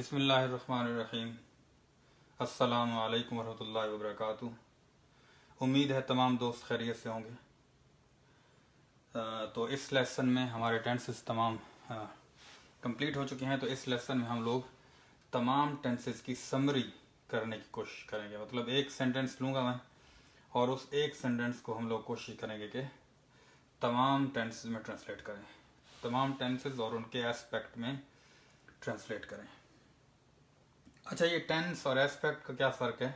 बिस्मिल्लाहिर्रहमानिर्रहीम। अस्सलामु अलैकुम वरहमतुल्लाहि वबरकातुहू। उम्मीद है तमाम दोस्त खैरियत से होंगे। तो इस लेसन में हमारे टेंसेस तमाम कंप्लीट हो चुके हैं। तो इस लेसन में हम लोग तमाम टेंसेस की समरी करने की कोशिश करेंगे। मतलब एक सेंटेंस लूँगा मैं और उस एक सेंटेंस को हम लोग कोशिश करेंगे कि तमाम टेंसेस में ट्रांसलेट करें, तमाम टेंसेस और उनके एस्पेक्ट में ट्रांसलेट करें। अच्छा, ये टेंस और एस्पेक्ट का क्या फ़र्क है,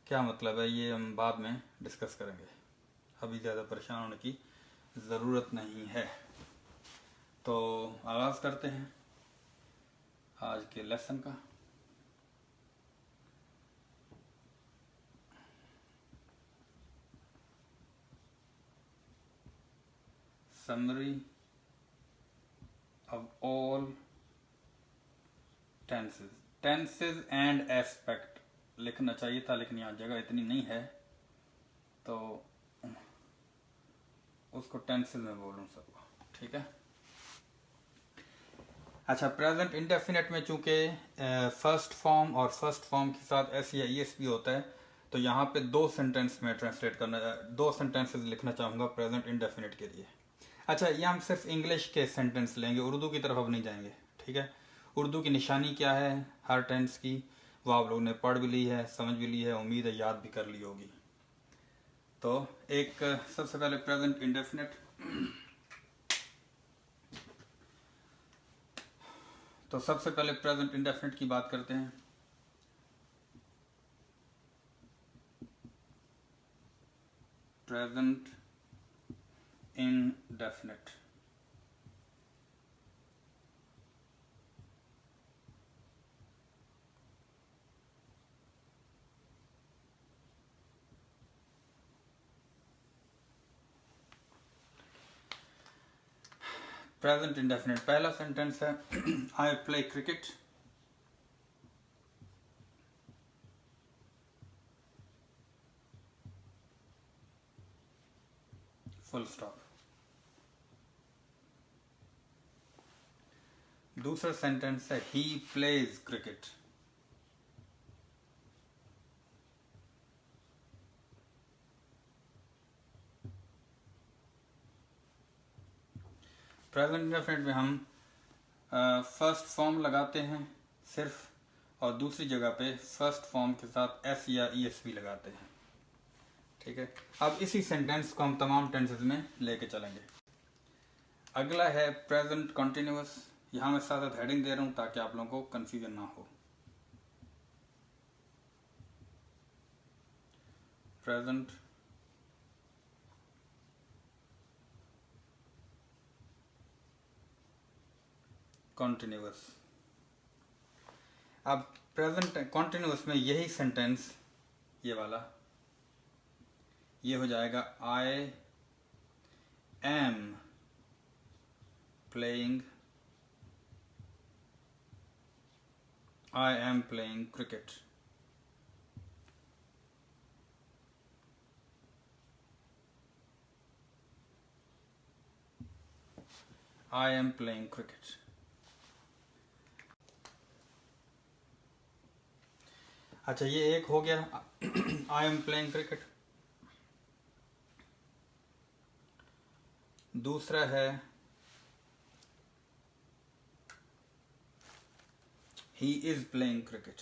क्या मतलब है, ये हम बाद में डिस्कस करेंगे। अभी ज़्यादा परेशान होने की ज़रूरत नहीं है। तो आगाज़ करते हैं आज के लेसन का। Summary of all tenses. Tenses and aspect लिखना चाहिए था, लेकिन यहाँ जगह इतनी नहीं है तो उसको टेंसेस में बोलूँ सबको, ठीक है। अच्छा, प्रेजेंट इंडेफिनिट में चूंकि फर्स्ट फॉर्म और फर्स्ट फॉर्म के साथ एस या ई एस भी होता है, तो यहाँ पे दो सेंटेंस में ट्रांसलेट करना, दो सेंटेंसेस लिखना चाहूँगा प्रेजेंट इंडेफिनिट के लिए। अच्छा, ये हम सिर्फ इंग्लिश के सेंटेंस लेंगे, उर्दू की तरफ अब नहीं जाएंगे, ठीक है। उर्दू की निशानी क्या है हर टेंस की, वो आप लोगों ने पढ़ भी ली है, समझ भी ली है, उम्मीद है याद भी कर ली होगी। तो एक सबसे पहले प्रेजेंट इंडेफिनिट। तो सबसे पहले प्रेजेंट इंडेफिनिट की बात करते हैं। प्रेजेंट इंडेफिनिट प्रेजेंट इंडेफिनिट पहला सेंटेंस है आई प्ले क्रिकेट। Full stop. दूसरा सेंटेंस है he plays cricket. Present indefinite में हम फर्स्ट फॉर्म लगाते हैं सिर्फ, और दूसरी जगह पे फर्स्ट फॉर्म के साथ एस या ई एस भी लगाते हैं, ठीक है। अब इसी सेंटेंस को हम तमाम टेंसेस में लेके चलेंगे। अगला है प्रेजेंट कॉन्टिन्यूअस। यहाँ मैं साथ साथ हेडिंग दे रहा हूँ ताकि आप लोगों को कंफ्यूजन ना हो। Present continuous. अब प्रेजेंट कॉन्टिन्यूअस में यही सेंटेंस, ये वाला, ये हो जाएगा आई am playing cricket. I am playing cricket. अच्छा, ये एक हो गया आई एम प्लेइंग क्रिकेट। दूसरा है ही इज प्लेइंग क्रिकेट।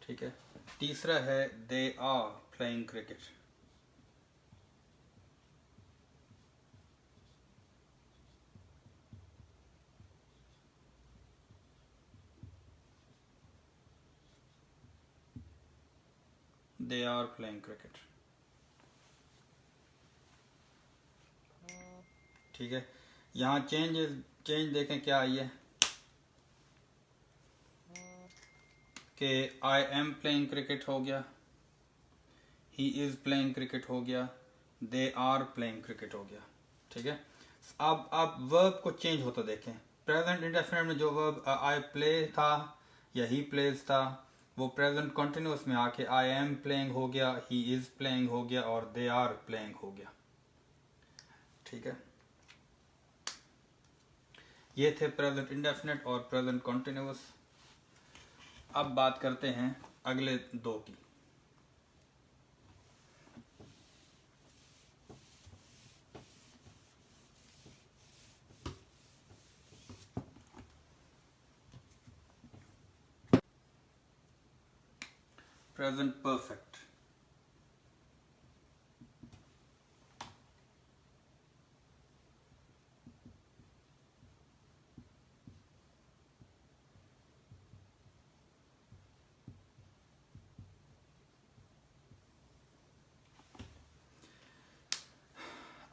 ठीक है। तीसरा है they are playing cricket. They are playing cricket, ठीक है। यहाँ चेंज देखें क्या आई है कि आई एम प्लेइंग क्रिकेट हो गया, ही इज प्लेइंग क्रिकेट हो गया, दे आर प्लेइंग क्रिकेट हो गया, ठीक है। अब आप वर्ब को चेंज होता देखें। प्रेजेंट इंडेफिनिट में जो वर्ब आई प्ले था या ही प्लेज था, वो प्रेजेंट कंटिन्यूअस में आके आई एम प्लेइंग हो गया, ही इज प्लेइंग हो गया और दे आर प्लेइंग हो गया। ठीक है, ये थे प्रेजेंट इंडेफिनिट और प्रेजेंट कंटिन्यूअस। अब बात करते हैं अगले दो की। Present perfect.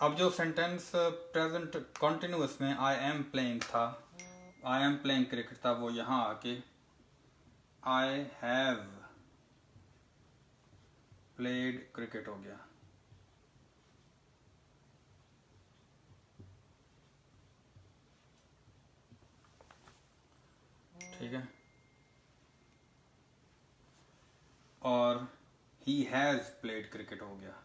अब जो सेंटेंस प्रेजेंट कॉन्टिन्यूअस में आई एम प्लेइंग था, आई एम प्लेइंग क्रिकेट था, वो यहां आके आई हैव प्लेड क्रिकेट हो गया। ठीक है, और ही हैज प्लेड क्रिकेट हो गया।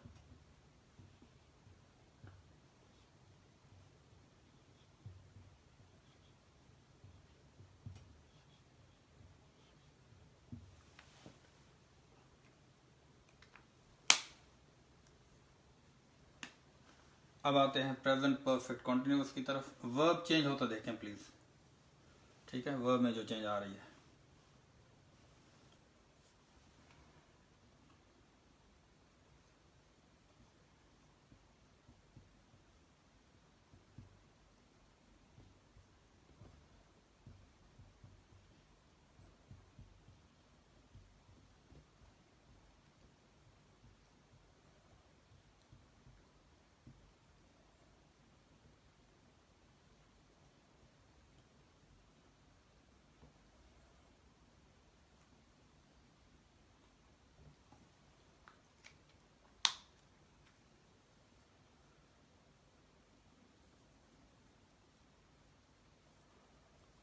अब आते हैं प्रेजेंट परफेक्ट कॉन्टिन्यूअस की तरफ। वर्ब चेंज होता देखें प्लीज। ठीक है, वर्ब में जो चेंज आ रही है।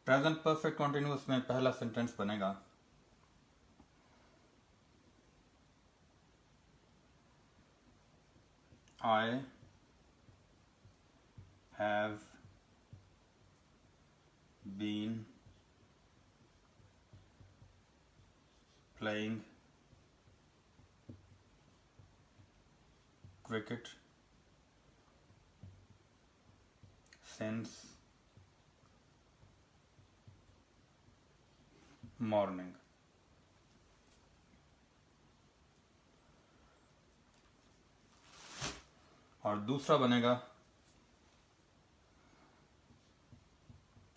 प्रेजेंट परफेक्ट कॉन्टिन्यूअस में पहला सेंटेंस बनेगा I have been playing cricket since morning. और दूसरा बनेगा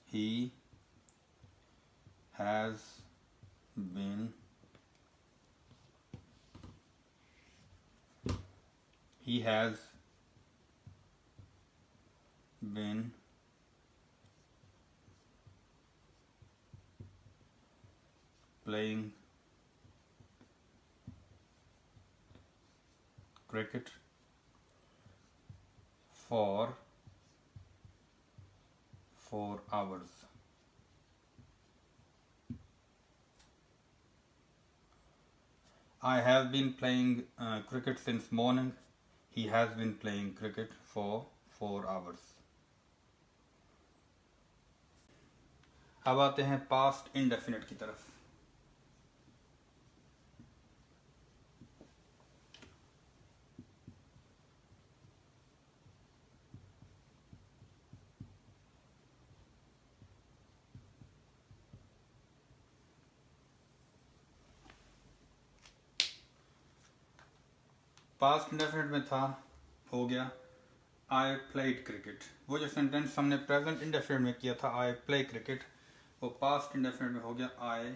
he has been he has been playing cricket for 4 hours. I have been playing cricket since morning. He has been playing cricket for 4 hours. अब आते हैं past indefinite की तरफ। Past indefinite में था, हो गया आई प्लेड क्रिकेट। वो जो सेंटेंस हमने प्रेजेंट इंडेफिनिट में किया था आई प्ले क्रिकेट, वो पास्ट इंडेफिनिट में हो गया आई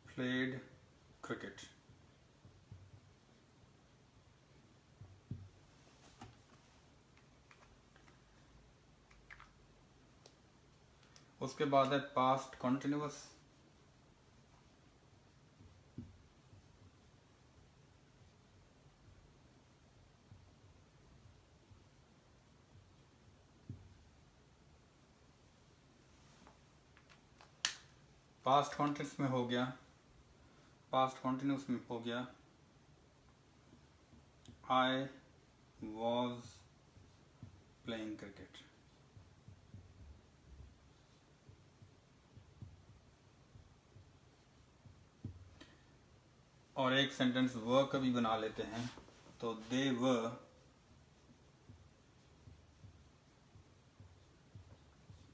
प्लेड क्रिकेट। उसके बाद है पास्ट कंटिन्यूअस। पास्ट कॉन्टिन्यूस में हो गया, पास्ट कॉन्टिन्यूस में हो गया आई वॉज प्लेइंग क्रिकेट। और एक सेंटेंस व का भी बना लेते हैं, तो दे वर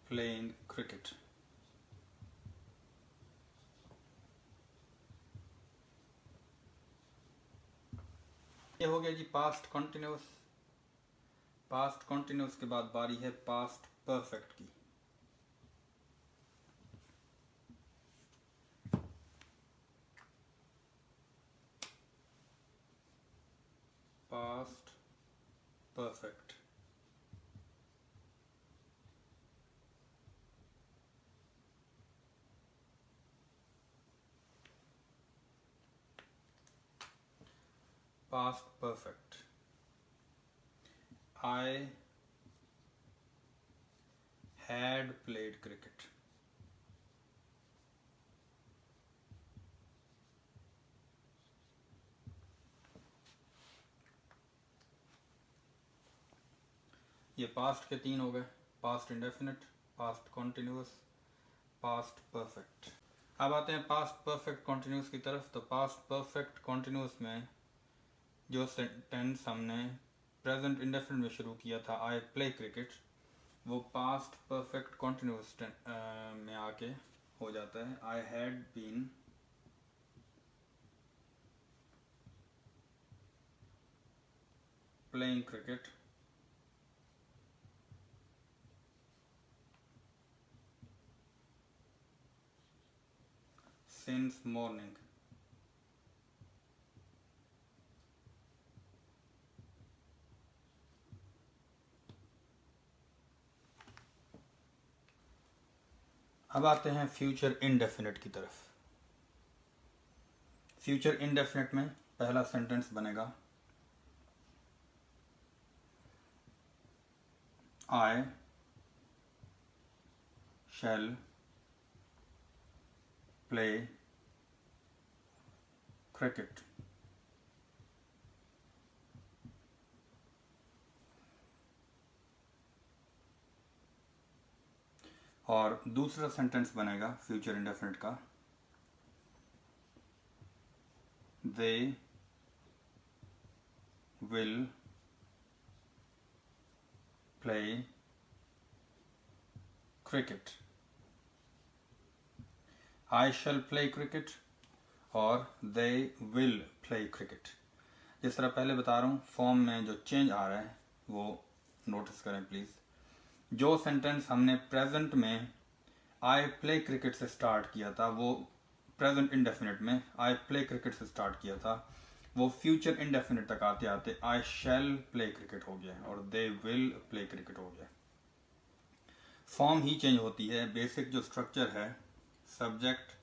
प्लेइंग क्रिकेट। ये हो गया जी पास्ट कॉन्टिन्यूस। पास्ट कॉन्टिन्यूस के बाद बारी है पास्ट परफेक्ट की। Past perfect. Past perfect, I had played cricket. ये पास्ट के तीन हो गए, past indefinite, past continuous, past perfect. अब आते हैं पास्ट परफेक्ट कॉन्टिन्यूस की तरफ। तो पास्ट परफेक्ट कॉन्टिन्यूस में जो सेंटेंस हमने प्रेजेंट इंडेफिनिट में शुरू किया था, आई प्ले क्रिकेट, वो पास्ट परफेक्ट कॉन्टिन्यूस में आके हो जाता है I had been playing cricket since morning. अब आते हैं फ्यूचर इंडेफिनिट की तरफ। फ्यूचर इंडेफिनिट में पहला सेंटेंस बनेगा आई शैल प्ले क्रिकेट। और दूसरा सेंटेंस बनेगा फ्यूचर इंडेफिनिट का they will play cricket. I shall play cricket और दे विल प्ले क्रिकेट। जिस तरह पहले बता रहा हूँ, फॉर्म में जो चेंज आ रहा है वो नोटिस करें प्लीज। जो सेंटेंस हमने प्रेजेंट में आई प्ले क्रिकेट से स्टार्ट किया था, वो प्रेजेंट इंडेफिनिट में आई प्ले क्रिकेट से स्टार्ट किया था, वो फ्यूचर इंडेफिनिट तक आते आते आई शैल प्ले क्रिकेट हो गया और दे विल प्ले क्रिकेट हो गया। फॉर्म ही चेंज होती है, बेसिक जो स्ट्रक्चर है subject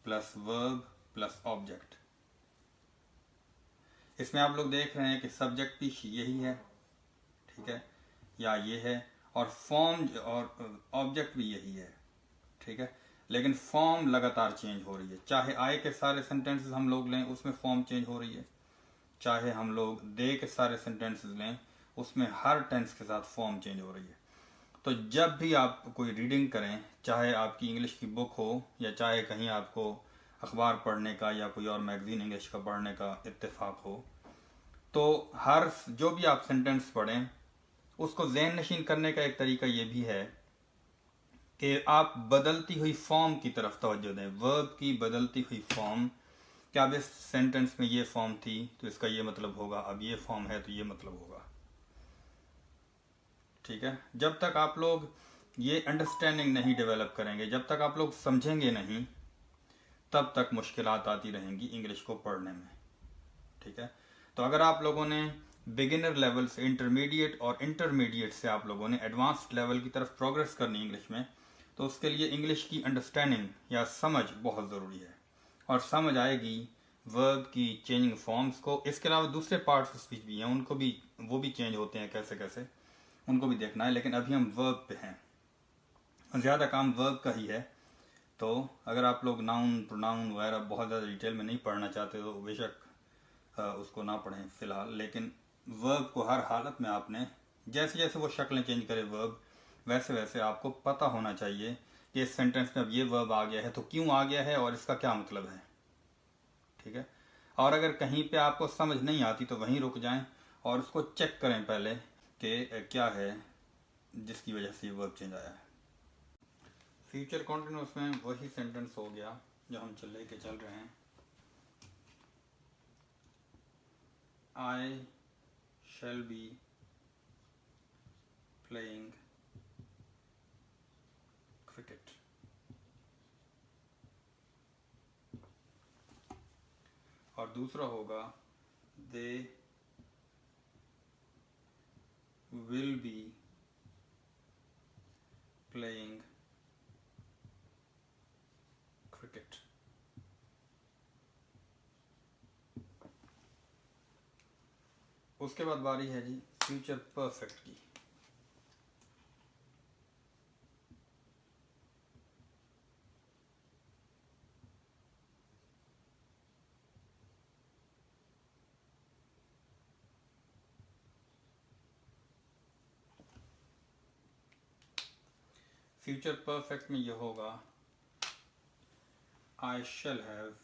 plus verb plus object. इसमें आप लोग देख रहे हैं कि सब्जेक्ट भी यही है, ठीक है, या ये है, और फॉर्म और ऑब्जेक्ट भी यही है, ठीक है, लेकिन फॉर्म लगातार चेंज हो रही है। चाहे आई के सारे सेंटेंसेस हम लोग लें उसमें फॉर्म चेंज हो रही है, चाहे हम लोग दे के सारे सेंटेंसेस लें उसमें हर टेंस के साथ फॉर्म चेंज हो रही है। तो जब भी आप कोई रीडिंग करें, चाहे आपकी इंग्लिश की बुक हो या चाहे कहीं आपको अखबार पढ़ने का या कोई और मैगजीन इंग्लिश का पढ़ने का इत्तेफाक हो, तो हर जो भी आप सेंटेंस पढ़ें उसको ज़हन नशीन करने का एक तरीका ये भी है कि आप बदलती हुई फॉर्म की तरफ तवज्जो दें, वर्ब की बदलती हुई फॉर्म। क्या अब इस सेंटेंस में ये फॉर्म थी तो इसका ये मतलब होगा, अब ये फॉर्म है तो ये मतलब होगा, ठीक है। जब तक आप लोग ये अंडरस्टैंडिंग नहीं डेवलप करेंगे, जब तक आप लोग समझेंगे नहीं, तब तक मुश्किलात आती रहेंगी इंग्लिश को पढ़ने में, ठीक है। तो अगर आप लोगों ने बिगिनर लेवल से इंटरमीडिएट और इंटरमीडिएट से आप लोगों ने एडवांस्ड लेवल की तरफ प्रोग्रेस करनी इंग्लिश में, तो उसके लिए इंग्लिश की अंडरस्टैंडिंग या समझ बहुत ज़रूरी है। और समझ आएगी वर्ब की चेंजिंग फॉर्म्स को। इसके अलावा दूसरे पार्ट्स ऑफ स्पीच भी हैं, उनको भी, वो भी चेंज होते हैं कैसे कैसे, उनको भी देखना है। लेकिन अभी हम वर्ब पे हैं, ज़्यादा काम वर्ब का ही है, तो अगर आप लोग नाउन प्रोनाउन वगैरह बहुत ज़्यादा डिटेल में नहीं पढ़ना चाहते तो बेशक उसको ना पढ़ें फ़िलहाल, लेकिन वर्ब को हर हालत में आपने जैसे जैसे वो शक्लें चेंज करे वर्ब, वैसे वैसे आपको पता होना चाहिए कि इस सेंटेंस में अब ये वर्ब आ गया है तो क्यों आ गया है और इसका क्या मतलब है। ठीक है, और अगर कहीं पे आपको समझ नहीं आती तो वहीं रुक जाएं और उसको चेक करें पहले कि क्या है जिसकी वजह से ये वर्ब चेंज आया है। फ्यूचर कॉन्टिन्यूस में वही सेंटेंस हो गया जो हम लेके चल रहे हैं। आई शैल बी प्लेइंग क्रिकेट। और दूसरा होगा they will be playing cricket. उसके बाद बारी है जी फ्यूचर परफेक्ट की। फ्यूचर परफेक्ट में ये होगा आई शैल हैव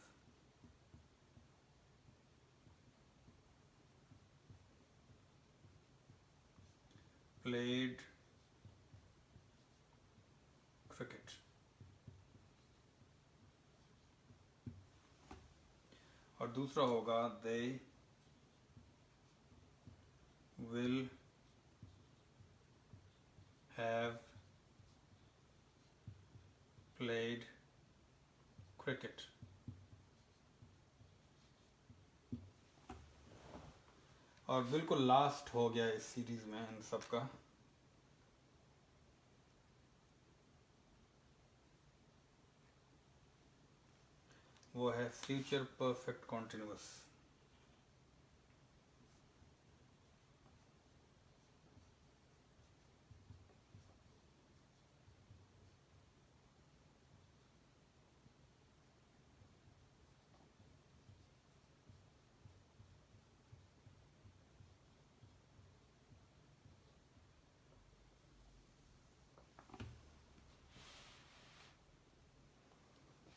प्लेड क्रिकेट। और दूसरा होगा they will have played cricket. और बिल्कुल लास्ट हो गया इस सीरीज में इन सब का वो है फ्यूचर परफेक्ट कॉन्टिन्यूअस।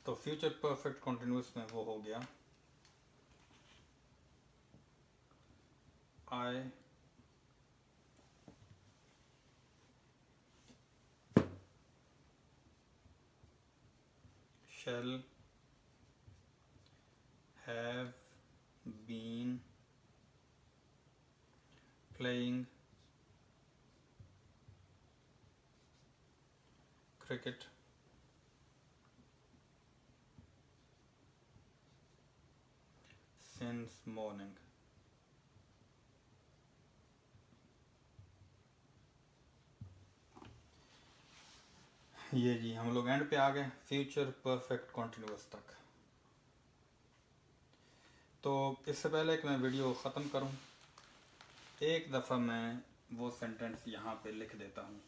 तो फ्यूचर परफेक्ट कॉन्टिन्यूअस में वो हो गया आई shall have been playing cricket since morning। ये जी हम लोग एंड पे आ गए फ्यूचर परफेक्ट कॉन्टिन्यूअस तक। तो इससे पहले कि मैं वीडियो ख़त्म करूं, एक दफ़ा मैं वो सेंटेंस यहाँ पे लिख देता हूँ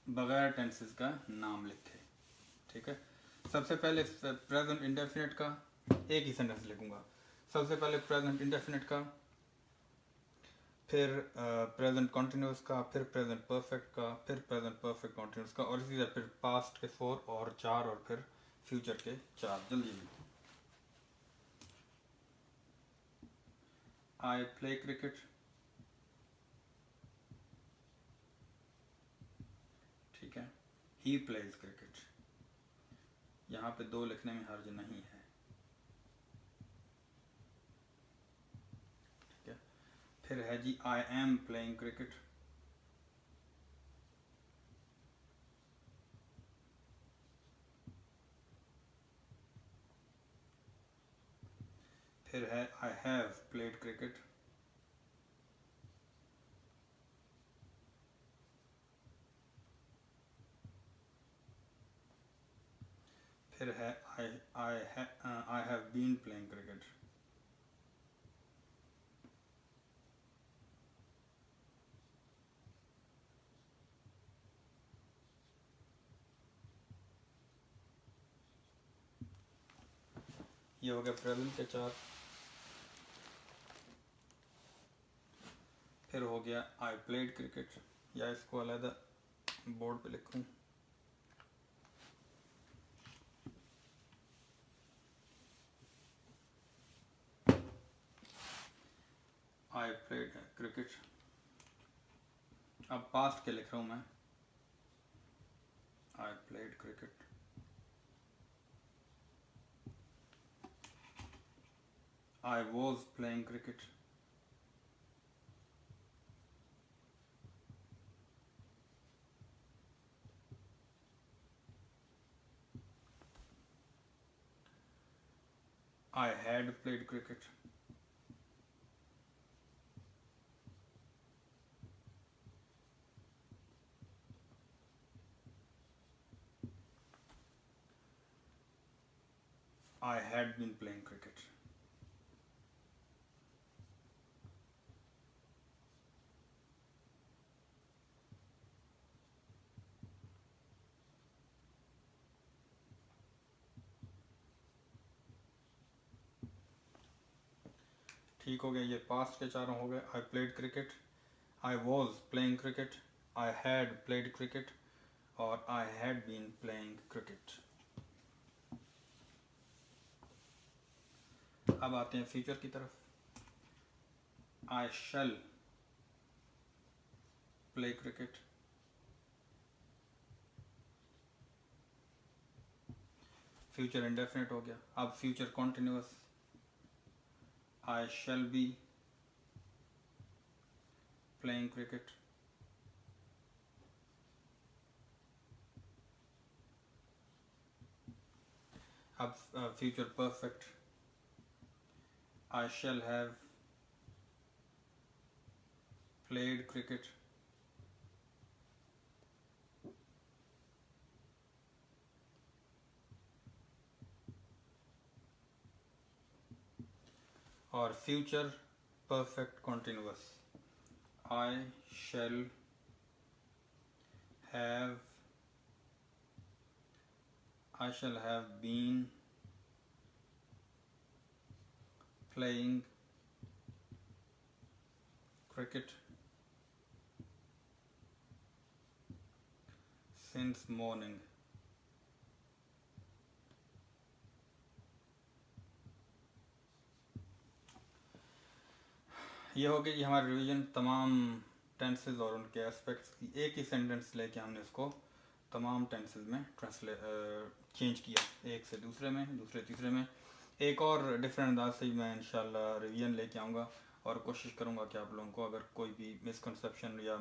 बगैर टेंसेस का नाम लिखे। ठीक है, सबसे पहले प्रेजेंट इंडेफिनिट का एक ही सेंटेंस लिखूंगा। सबसे पहले प्रेजेंट इंडेफिनिट का, फिर प्रेजेंट कॉन्टिन्यूस का, फिर प्रेजेंट परफेक्ट का, फिर प्रेजेंट परफेक्ट कॉन्टिन्यूस का, और इसी तरह फिर पास्ट के 4 और 4 और फिर फ्यूचर के 4। जल्दी आई प्ले क्रिकेट। ठीक है, ही प्लेज क्रिकेट। यहाँ पे 2 लिखने में हर्ज नहीं है। ठीक है, फिर है जी आई एम प्लेइंग क्रिकेट। फिर है आई हैव प्लेड क्रिकेट। फिर है I have been playing cricket. ये हो गया प्रेजेंट के 4। फिर हो गया आई प्लेड क्रिकेट, या इसको अलग बोर्ड पे लिखूं। आई प्लेड क्रिकेट, अब पास्ट के लिख रहा हूं मैं। आई played cricket, I was playing cricket, I had played cricket. I had been playing cricket. ठीक हो गया, ये पास्ट के चारों हो गए। I played cricket, I was playing cricket, I had played cricket और I had been playing cricket. अब आते हैं फ्यूचर की तरफ। I shall play cricket, future indefinite हो गया। अब future continuous, I shall be playing cricket, अब future perfect, I shall have played cricket, और future perfect continuous, I shall have been playing cricket since morning. ये हो गई हमारी revision तमाम टेंसेस और उनके एस्पेक्ट्स की। एक ही सेंटेंस लेके हमने इसको तमाम टेंसेस में चेंज किया, एक से दूसरे में, दूसरे तीसरे में। एक और डिफरेंट अंदाज से मैं इंशाल्लाह रिवीजन लेके आऊँगा और कोशिश करूँगा कि आप लोगों को अगर कोई भी मिसकंसेप्शन या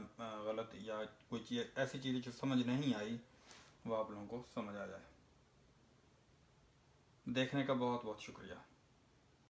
गलत या कोई चीज़ ऐसी चीज़ें जो समझ नहीं आई वो आप लोगों को समझ आ जाए। देखने का बहुत बहुत शुक्रिया।